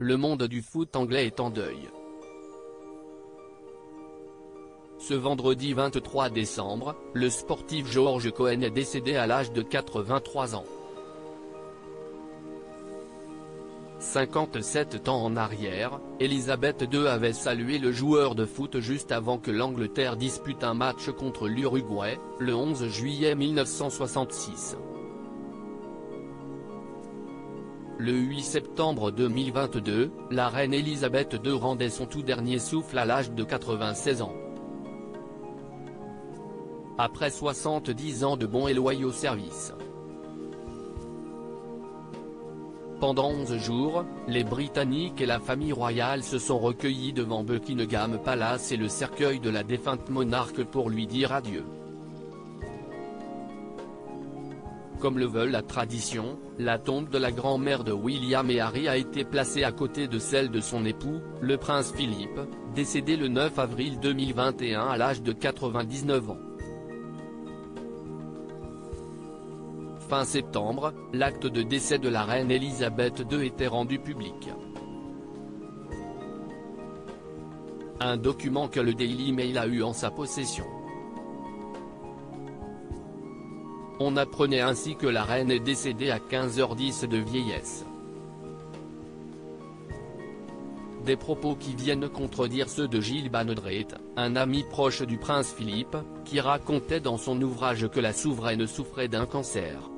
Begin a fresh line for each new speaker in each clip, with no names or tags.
le monde du foot anglais est en deuil. Ce vendredi 23 décembre, le sportif George Cohen est décédé à l'âge de 83 ans. 57 ans en arrière, Elisabeth II avait salué le joueur de foot juste avant que l'Angleterre dispute un match contre l'Uruguay, le 11 juillet 1966. Le 8 septembre 2022, la reine Elisabeth II rendait son tout dernier souffle à l'âge de 96 ans. Après 70 ans de bons et loyaux services. Pendant 11 jours, les Britanniques et la famille royale se sont recueillis devant Buckingham Palace et le cercueil de la défunte monarque pour lui dire adieu. Comme le veut la tradition, la tombe de la grand-mère de William et Harry a été placée à côté de celle de son époux, le prince Philippe, décédé le 9 avril 2021 à l'âge de 99 ans. Fin septembre, l'acte de décès de la reine Elisabeth II était rendu public. Un document que le Daily Mail a eu en sa possession. On apprenait ainsi que la reine est décédée à 15h10 de vieillesse. Des propos qui viennent contredire ceux de Gilles Banedret, un ami proche du prince Philippe, qui racontait dans son ouvrage que la souveraine souffrait d'un cancer.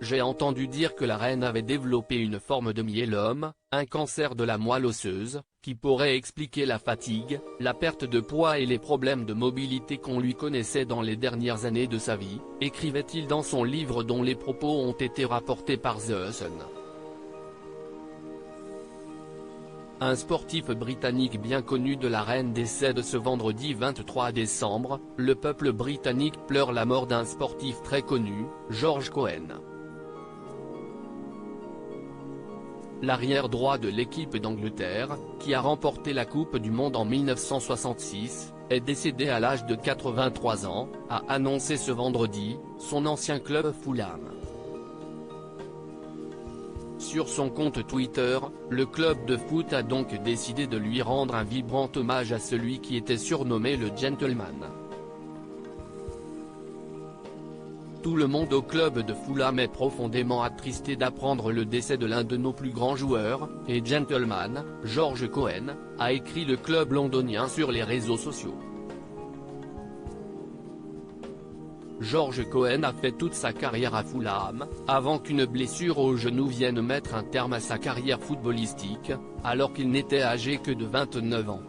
J'ai entendu dire que la reine avait développé une forme de myélome, un cancer de la moelle osseuse, qui pourrait expliquer la fatigue, la perte de poids et les problèmes de mobilité qu'on lui connaissait dans les dernières années de sa vie, écrivait-il dans son livre dont les propos ont été rapportés par The Sun. Un sportif britannique bien connu de la reine décède ce vendredi 23 décembre, le peuple britannique pleure la mort d'un sportif très connu, George Cohen. L'arrière-droit de l'équipe d'Angleterre, qui a remporté la Coupe du Monde en 1966, est décédé à l'âge de 83 ans, a annoncé ce vendredi, son ancien club Fulham. Sur son compte Twitter, le club de foot a donc décidé de lui rendre un vibrant hommage à celui qui était surnommé le Gentleman. Tout le monde au club de Fulham est profondément attristé d'apprendre le décès de l'un de nos plus grands joueurs, et gentleman, George Cohen, a écrit le club londonien sur les réseaux sociaux. George Cohen a fait toute sa carrière à Fulham, avant qu'une blessure au genou vienne mettre un terme à sa carrière footballistique, alors qu'il n'était âgé que de 29 ans.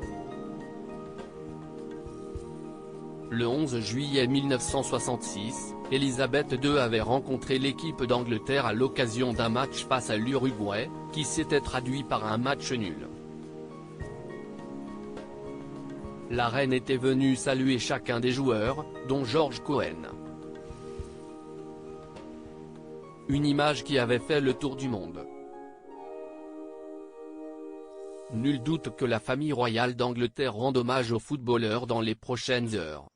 Le 11 juillet 1966, Elisabeth II avait rencontré l'équipe d'Angleterre à l'occasion d'un match face à l'Uruguay, qui s'était traduit par un match nul. La reine était venue saluer chacun des joueurs, dont George Cohen. Une image qui avait fait le tour du monde. Nul doute que la famille royale d'Angleterre rende hommage aux footballeurs dans les prochaines heures.